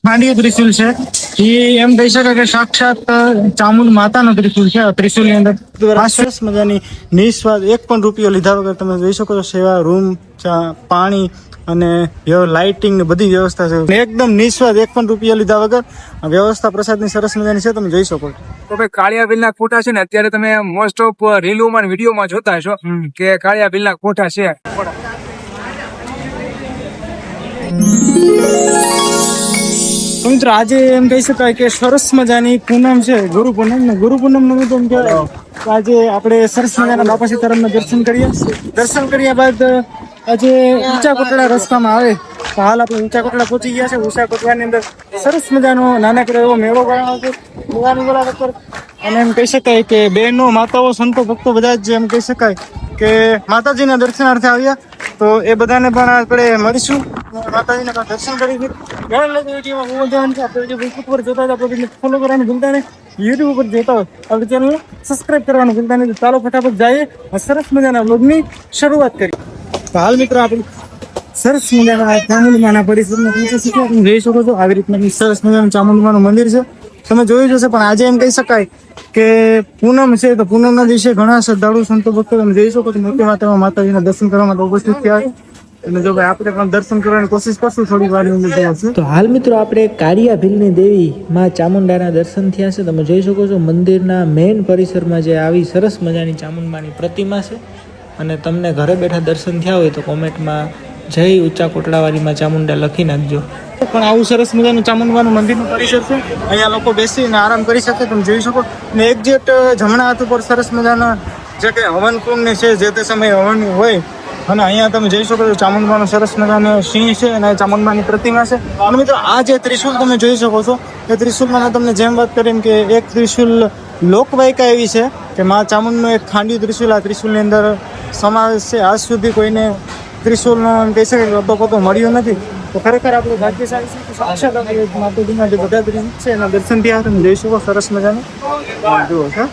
ખાંડીય ત્રિશુલ છે એ એમ કહી શકાય કે સાક્ષાત ચામુંડ માતાનો ત્રિશુલ છે. ત્રિશુલની અંદર સરસ મજાની નિસ્વાદ એક પણ રૂપિયો લીધા વગર તમે જોઈ શકો છો સેવા રૂમ, પાણી અને લાઇટિંગ ને બધી વ્યવસ્થા છે. એકદમ નિસ્વાદ એક પણ રૂપિયા લીધા વગર વ્યવસ્થા પ્રસાદની સરસ મજાની છે, તમે જોઈ શકો છો. તો ભાઈ કાળિયા બિલના કોઠા છે ને અત્યારે તમે મોસ્ટ ઓફ રીલોમાં ને વિડીયોમાં જોતા હશો કે કાળિયા બિલના કોઠા છે. તો મિત્રો આજે એમ કહી શકાય કે સરસ મજાની પૂનમ છે, ગુરુ પૂનમ ને ગુરુ પૂનમ નું તો એમ કહેવાય કે આજે આપણે સરસ મજાના બાપા સીતારામના દર્શન કરીએ. દર્શન કર્યા બાદ આજે ઊંચા કોટડા રસ્તામાં આવે તો હાલ આપણે ઊંચા કોટડા પહોંચી ગયા છે. ઊંચા કોટડાની અંદર સરસ મજાનો નાનકડો એવો મેળો ગણાવો છે અને એમ કહી શકાય કે બહેનો, માતાઓ, સંતો, ભક્તો બધા જ એમ કહી શકાય કે માતાજીના દર્શનાર્થે આવ્યા. તો એ બધાને પણ આપણે મળીશું, માતાજીને પણ દર્શન કરીશું. ઘણા લોકો વિડીયોમાં બહુ મજા આવે છે. આપણે ફેસબુક પર જોતા હોય આપણે ફોલો કરવાનું ભૂલતા નહીં, યુટ્યુબ ઉપર જોતા હોય આપણે ચેનલ સબસ્ક્રાઈબ કરવાનું ભૂલતા નહીં. ચાલો ફટાફટ જઈએ સરસ મજાના વ્લોગની શરૂઆત કરીએ. તો હાલ મિત્રો આપણે સરસ મજાના ચામુંડમાના પરિસરમાં પહોંચી શક્યા. તમે જોઈ શકો છો આવી રીતના સરસ મજાનું ચામુંડમાનું મંદિર છે, તમે જોયું જશે. પણ આજે એમ કહી શકાય કે પૂનમ છે તો પૂનમના દિવસે ઘણા શ્રદ્ધાળુ સંતો ભક્તો તમે જોઈ શકો છો મોટી માત્રામાં માતાજીના દર્શન કરવા માટે ઉપસ્થિત થયા છે. એટલે જો ભાઈ આપણે પણ દર્શન કરવાની કોશિશ કરશું થોડી વાર. તો હાલ મિત્રો આપણે કાળિયા ભીલની દેવી માં ચામુંડાના દર્શન થયા છે. તમે જોઈ શકો છો મંદિરના મેઇન પરિસરમાં જે આવી સરસ મજાની ચામુંડમાની પ્રતિમા છે. અને તમને ઘરે બેઠા દર્શન થયા હોય તો કોમેન્ટમાં જય ઊંચા કોટડાવાળીમાં ચામુંડા લખી નાખજો. પણ આવું સરસ મજાનું ચામુંડમાનું મંદિરનું પરિસર છે, અહીંયા લોકો બેસીને આરામ કરી શકે, તમે જોઈ શકો. ને એક્ઝેક્ટ જમણા હાથ ઉપર સરસ મજાના જે કે હવન કુંડ છે, જે તે સમયે હવન હોય. અને અહીંયા તમે જોઈ શકો છો ચામુંડમાનું સરસ મજાનું સિંહ છે અને ચામુંડમાની પ્રતિમા છે. અને મિત્રો આ જે ત્રિશુલ તમે જોઈ શકો છો એ ત્રિશુલમાં મેં તમને જેમ વાત કરી કે એક ત્રિશુલ લોકવાયકા એવી છે કે મા ચામુંડનું એક ખાંડિયું ત્રિશુલ આ ત્રિશુલની અંદર સમાવેશ છે. આજ સુધી કોઈને ત્રિશુલનો એમ કહી શકે અતો મળ્યો નથી. તો ખરેખર આપણે ભાગ્યશાળી છે કે સાક્ષાત માતાજીના જે બધા ત્રિશુલ છે એના દર્શન થયા તમે જોઈ શકો સરસ મજાનું જુઓ છે.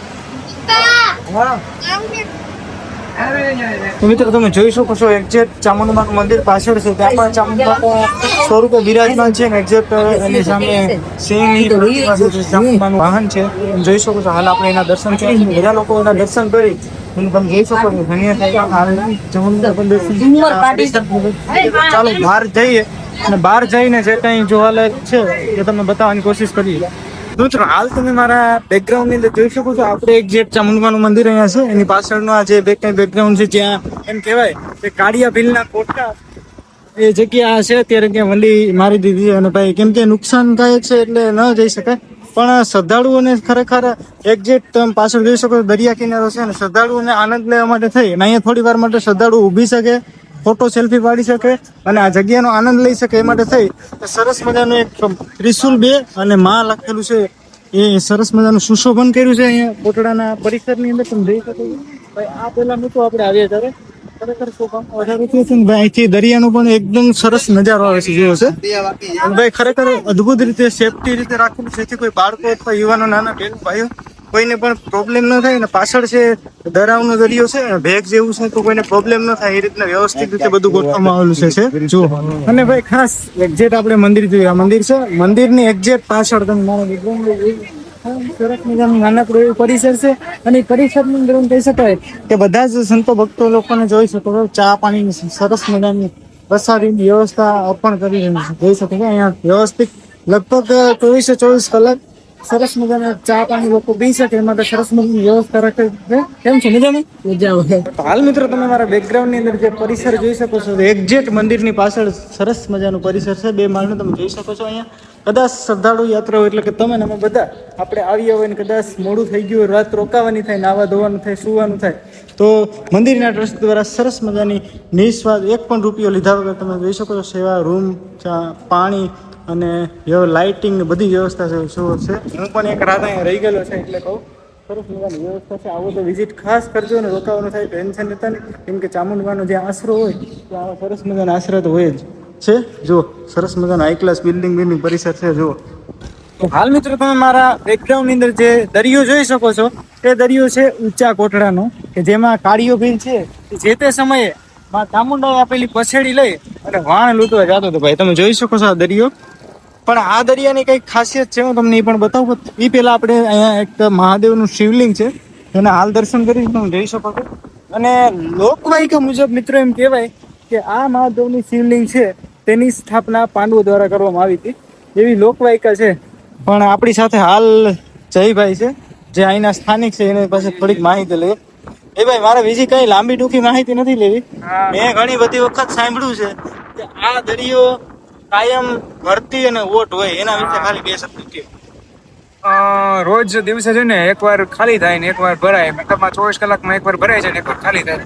તો મિત્રો તમે જોઈ શકો છો એક્ઝેક્ટ ચામુંડમાનું મંદિર પાછળ છે, ત્યાં પણ ચામુંડમા સ્વરૂપે બિરાજમાન છે ને એક્ઝેક્ટ એની સામે સિંહની ચામુંડમાનું વાહન છે, તમે જોઈ શકો છો. હાલ આપણે એના દર્શન કરીએ, બધા લોકો એના દર્શન કરી તમે જોઈ શકો છો ચાલો બહાર જઈએ અને બહાર જઈને જે કંઈ જોવાલાયક છે એ તમને બતાવવાની કોશિશ કરીએ. મિત્રો હાલ તમે મારા બેકગ્રાઉન્ડ ની અંદર જોઈ શકો છો આપણે એક્ઝેક્ટ ચામુંડમાનું મંદિર અહીંયા છે, એની પાછળનું આ જે બેકગ્રાઉન્ડ છે જ્યાં એમ કહેવાય કે કાળિયા ભીલના કોટડા એ જગ્યા છે અત્યારે ત્યાં વંડી મારી દીધી. અને ભાઈ કેમ કે નુકસાનકાયક છે એટલે ન જઈ શકાય, પણ શ્રદ્ધાળુઓને ખરેખર એક્ઝેક્ટ તમે પાછળ જોઈ શકો દરિયા કિનારો છે અને શ્રદ્ધાળુઓને આનંદ લેવા માટે થઈ અને અહીંયા થોડી વાર માટે શ્રદ્ધાળુ ઊભી શકે, ફોટો સેલ્ફી પાડી શકે અને આ જગ્યાનો આનંદ લઈ શકે એ માટે થઈ સરસ મજાનું એક ત્રિશુલ 2 અને માં લખેલું છે એ સરસ મજાનું સુશોભન કર્યું છે અહીંયા કોટડાના પરિસરની અંદર. તમે જોઈ શકો ભાઈ આ પેલા મિત્રો આપણે આવ્યા ત્યારે ખરેખર વધારે થયું છે ને ભાઈ અહીંથી દરિયાનો પણ એકદમ સરસ નજારો આવે છે જોયો છે. ભાઈ ખરેખર અદભુત રીતે સેફટી રીતે રાખેલું છે, જેથી કોઈ બાળકો અથવા યુવાનો નાના બેન ભાઈઓ કોઈને પણ પ્રોબ્લેમ ન થાય. અને પાછળ છે દરાવનો દરિયો છે, ભેગ જેવું છે તો કોઈને પ્રોબ્લેમ ન થાય એ રીતના વ્યવસ્થિત રીતે બધું ગોઠવવામાં આવેલું છે જુઓ. અને ભાઈ ખાસ એક્ઝેક્ટ આપણે મંદિર જોયું, આ મંદિર છે, મંદિરની એક્ઝેક્ટ પાછળ તમે મારા સરસ મજાનું નાનકડું એવું પરિસર છે. અને એ પરિસરની અંદર કહી શકાય કે બધા જ સંતો ભક્તો લોકોને જોઈ શકો છો ચા પાણીની સરસ મજાની પ્રસાદીની વ્યવસ્થા અર્પણ કરી જોઈ શકો છો. અહીંયા વ્યવસ્થિત લગભગ 24 કલાક સરસ મજાના ચા પાણી લોકો પી શકે એ માટે સરસ મજાની વ્યવસ્થા રાખે છે. કેમ છે મજામાં? હાલ મિત્રો તમે મારા બેકગ્રાઉન્ડ ની અંદર જે પરિસર જોઈ શકો છો એક્ઝેક્ટ મંદિરની પાછળ સરસ મજાનું પરિસર છે, 2 માળનું તમે જોઈ શકો છો. અહીંયા કદાચ શ્રદ્ધાળુ યાત્રાઓ એટલે કે તમે અમે બધા આપણે આવ્યા હોય ને કદાચ મોડું થઈ ગયું હોય, રાત રોકાવાની થાય, નાવા ધોવાનું થાય, સુવાનું થાય તો મંદિરના ટ્રસ્ટ દ્વારા સરસ મજાની નિસ્વાદ એક પણ રૂપિયો લીધા વગર તમે જોઈ શકો છો સેવા રૂમ, પાણી અને લાઇટિંગ ને બધી વ્યવસ્થા છે. શું છે હું પણ એક રાત અહીંયા રહી ગયેલો છે એટલે કહું સરસ મજાની વ્યવસ્થા છે. આવો તો વિઝિટ ખાસ કરજો ને રોકાવાનું થાય ટેન્શન લેતા નહીં, કેમ કે ચામુંડમાનો જે આશરો હોય તો આવા સરસ મજાના આશરા તો હોય જ છે. જો સરસ મજાનો હાઈ ક્લાસ બિલ્ડિંગ પરિસર છે જુઓ. તો હાલ મિત્રો તમે મારા બેકગ્રાઉન્ડ ની અંદર જે દરિયો જોઈ શકો છો તે દરિયો છે ઊંચા કોટડાનો, કે જેમાં કાળિયો ભીલ છે જે તે સમયે માં ચામુંડાએ આપેલી પછેડી લઈ અને વાણ લૂંટવા જતો હતો. ભાઈ તમે જોઈ શકો છો આ દરિયો પણ આ દરિયાની કઈક ખાસિયત છે હું તમને એ પણ બતાવું. એ પેલા આપણે અહીંયા એક મહાદેવનું શિવલિંગ છે એના હાલ દર્શન કરી તમે જોઈ શકો છો. અને લોકવાયકા મુજબ મિત્રો એમ કહેવાય કે આ મહાદેવની શિવલિંગ છે તેની સ્થાપના પાંડવો દ્વારા કરવામાં આવી હતી એવી લોકવાયકા છે. પણ આપણી સાથે હાલ જયભાઈ છે જે અહીંના સ્થાનિક છે એની પાસે થોડીક માહિતી લઈએ. એ ભાઈ મારે બીજી કઈ લાંબી ટૂંકી માહિતી નથી લેવી. મેં ઘણી બધી વખત સાંભળ્યું છે કે આ દરિયો કાયમ ભરતી અને ઓટ હોય એના વિશે ખાલી બે શબ્દ કહો. રોજ દિવસે છે ને એકવાર ખાલી થાય ને એકવાર ભરાય, મતલબમાં 24 કલાકમાં એકવાર ભરાય છે ને એકવાર ખાલી થાય.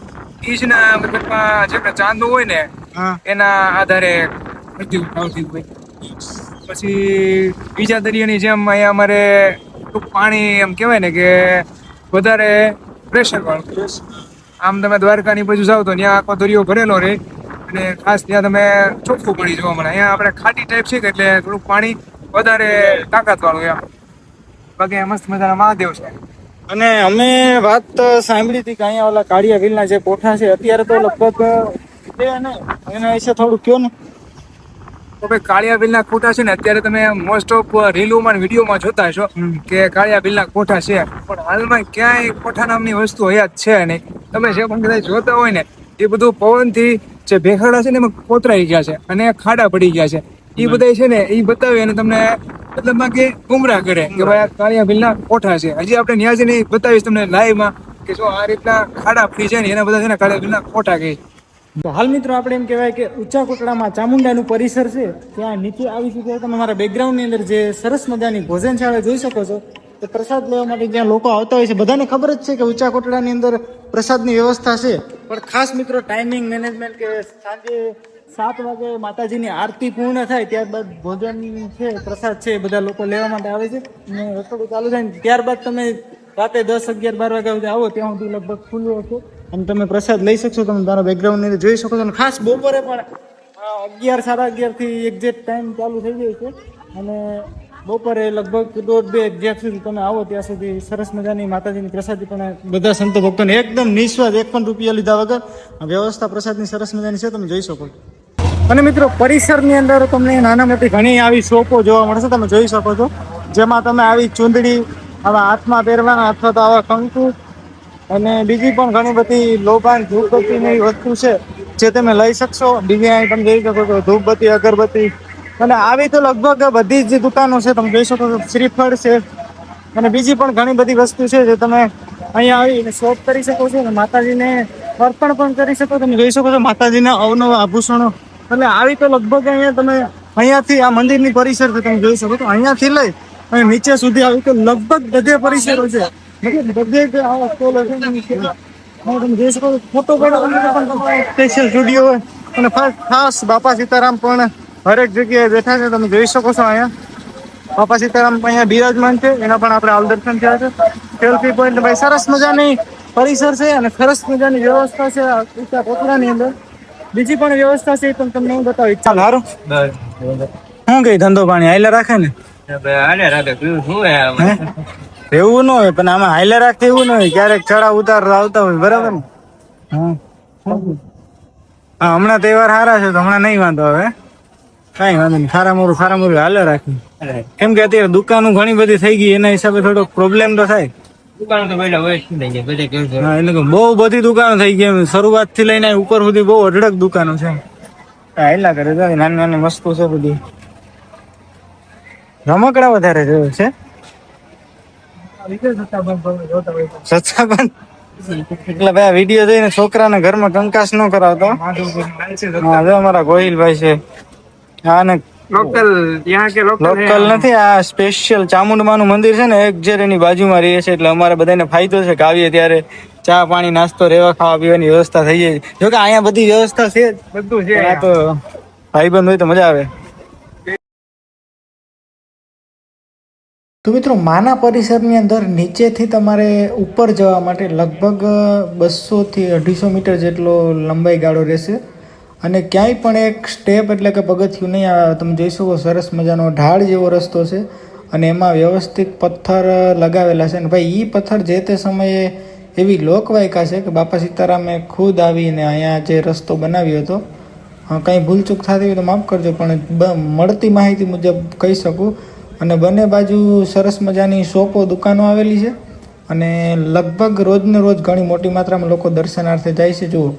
ઈજના મતલબમાં જે ચાંદો હોય ને એના આધારે મૃત્યુ આવતી હોય. પછી બીજા દરિયાની જેમ અહીંયા અમારે પાણી એમ કહેવાય ને કે વધારે પ્રેશર વાળું. આમ તમે દ્વારકાની બાજુ જાઓ તો ત્યાં આખો દરિયો ભરેલો રહે અને ખાસ ત્યાં તમે ચોખ્ખું પાણી જોવા મળે. અહીંયા આપણે ખાટી ટાઈપ છે એટલે થોડુંક પાણી વધારે તાકાત વાળું એમ. બાકી મસ્ત મજાના મહાદેવ છે. અને અમે વાત સાંભળી હતી કે અહીંયા ઓલા કાળિયા વિલના જે કોઠા છે અત્યારે તો લગભગ છે ને એના વિશે થોડું કયો ને. તો ભાઈ કાળિયા બિલના કોઠા છે ને અત્યારે તમે મોસ્ટ ઓફ રીલોમાં વિડીયોમાં જોતા હશો કે કાળિયા બિલના કોઠા છે, પણ હાલમાં ક્યાંય કોઠા નામની વસ્તુ હયાત છે નહીં. તમે જે પણ કદાચ જોતા હોય ને એ બધું પવનથી જે ભેખડા છે ને એમાં કોતરાઈ ગયા છે અને ખાડા પડી ગયા છે. એ બધા છે ને એ બતાવે અને તમને મતલબમાં કે ગુમરાહ કરે કે ભાઈ આ કાળિયા બિલના કોઠા છે. હજી આપણે ન્યા જઈને બતાવીશ તમને લાઈવમાં કે જો આ રીતના ખાડા પડી જાય ને એના બધા છે ને કાળિયા બિલના કોઠા કહે. તો હાલ મિત્રો આપણે એમ કહેવાય કે ઊંચા કોટડામાં ચામુંડાનું પરિસર છે ત્યાં નીચે આવી શકે. તમે મારા બેકગ્રાઉન્ડની અંદર જે સરસ મજાની ભોજનશાળા જોઈ શકો છો તો પ્રસાદ લેવા માટે જ્યાં લોકો આવતા હોય છે બધાને ખબર જ છે કે ઊંચા કોટડાની અંદર પ્રસાદની વ્યવસ્થા છે. પણ ખાસ મિત્રો ટાઈમિંગ મેનેજમેન્ટ કે સાંજે 7 વાગે માતાજીની આરતી પૂર્ણ થાય ત્યારબાદ ભોજન છે પ્રસાદ છે એ બધા લોકો લેવા માટે આવે છે અને રસોડું ચાલુ થાય ને ત્યારબાદ તમે રાતે 10, 11, 12 વાગ્યા સુધી આવો ત્યાં સુધી લગભગ ખુલ્લું હશે અને તમે પ્રસાદ લઈ શકશો. તમે તારા બેકગ્રાઉન્ડ ની જોઈ શકો છો. અને ખાસ બપોરે પણ 11, 11:30 થી એક્ઝેક્ટ ટાઈમ ચાલુ થઈ જાય છે અને બપોરે લગભગ 1:30, 2 એક્ઝેક્ટ સુધી તમે આવો ત્યાં સુધી સરસ મજાની માતાજીની પ્રસાદી પણ બધા સંતો ભક્તોને એકદમ નિસ્વાદ 1 પણ રૂપિયા લીધા વગર વ્યવસ્થા પ્રસાદની સરસ મજાની છે તમે જોઈ શકો છો. અને મિત્રો પરિસરની અંદર તમને નાના મોટી ઘણી આવી શોપો જોવા મળશે તમે જોઈ શકો છો જેમાં તમે આવી ચૂંદડી આવા હાથમાં પહેરવાના અથવા તો આવા કંકુ અને બીજી પણ ઘણી બધી લોભાન ધૂપબત્તીની વસ્તુ છે જે તમે લઈ શકશો. બીજી અહીં તમે જોઈ શકો છો ધૂપબત્તી, અગરબત્તી અને આવી તો લગભગ બધી જ દુકાનો છે તમે જોઈ શકો છો. શ્રીફળ છે અને બીજી પણ ઘણી બધી વસ્તુ છે જે તમે અહીંયા આવીને શોપ કરી શકો છો અને માતાજીને અર્પણ પણ કરી શકો. તમે જોઈ શકો છો માતાજીના અવનવા આભૂષણો. એટલે આવી તો લગભગ અહીંયા તમે અહીંયાથી આ મંદિરની પરિસર છે તમે જોઈ શકો છો અહીંયાથી લઈ અને નીચે સુધી આવી તો લગભગ બધે પરિસરો છે. બધે જ આવા સ્ટોલ હશે. તમે જોઈ શકો છો ફોટો પાડવા સ્પેશિયલ સ્ટુડિયો હોય અને ખાસ બાપા સીતારામ પણ હરેક જગ્યાએ બેઠા છે તમે જોઈ શકો છો. અહીંયા બાપા સીતારામ અહીંયા બિરાજમાન છે એના પણ આપણે હાલ દર્શન થયા છે. સેલ્ફી પોઈન્ટ ભાઈ સરસ મજાની પરિસર છે અને સરસ મજાની વ્યવસ્થા છે ઊંચા કોટડાની અંદર. બીજી પણ વ્યવસ્થા છે પણ તમને હું બતાવી. ચાલ હારું શું કઈ ધંધો પાણી હાઈલા રાખે ને એવું ન હોય પણ આમાં હાઈલા રાખે એવું ન હોય. ક્યારેક ચડાવ ઉતાર આવતા હોય બરાબર ને. હા હમણાં તહેવાર સારા છે તો હમણાં નહીં વાંધો હવે કઈ વાંધો નહીં. સારા મોરું હાલે રાખે કેમ કે અત્યારે દુકાનો ઘણી બધી થઈ ગઈ એના હિસાબે થોડો પ્રોબ્લેમ તો થાય. એટલે બહુ બધી દુકાનો થઈ ગઈ શરૂઆત થી લઈને ઉપર સુધી બહુ અઢળક દુકાનો છે. હાઈલા કરે નાની નાની વસ્તુ છે બધી. રમકડા વધારે જોયું છે એટલે ભાઈ વિડીયો જોઈને છોકરાને ઘરમાં કંકાસ ન કરાવતો. હા અમારા ગોહિલભાઈ છે આને લોકલ નથી આ સ્પેશિયલ ચામુંડમાનું મંદિર છે ને એક્ઝેક્ટ એની બાજુમાં રહીએ છે એટલે અમારે બધાને ફાયદો છે કે આવીએ ત્યારે ચા પાણી નાસ્તો રહેવા ખાવા પીવાની વ્યવસ્થા થઈ જાય. જો કે અહીંયા બધી વ્યવસ્થા છે બધું છે. આ તો ભાઈબંધ હોય તો મજા આવે. તો મિત્રો માના પરિસરની અંદર નીચેથી તમારે ઉપર જવા માટે લગભગ 200 થી 250 મીટર જેટલો લંબાઈ ગાળો રહેશે અને ક્યાંય પણ એક સ્ટેપ એટલે કે પગથિયું નહીં આવે. તમે જોઈ શકો સરસ મજાનો ઢાળ જેવો રસ્તો છે અને એમાં વ્યવસ્થિત પથ્થર લગાવેલા છે અને ભાઈ એ પથ્થર જે તે સમયે એવી લોકવાયકા છે કે બાપા સીતારામે ખુદ આવીને અહીંયા જે રસ્તો બનાવ્યો હતો કંઈ ભૂલચૂક થતી હોય તો માફ કરજો, પણ મળતી માહિતી મુજબ કહી શકું. અને બંને બાજુ સરસ મજાની શોપો દુકાનો આવેલી છે અને લગભગ રોજને રોજ ઘણી મોટી માત્રામાં લોકો દર્શનાર્થે જાય છે. જુઓ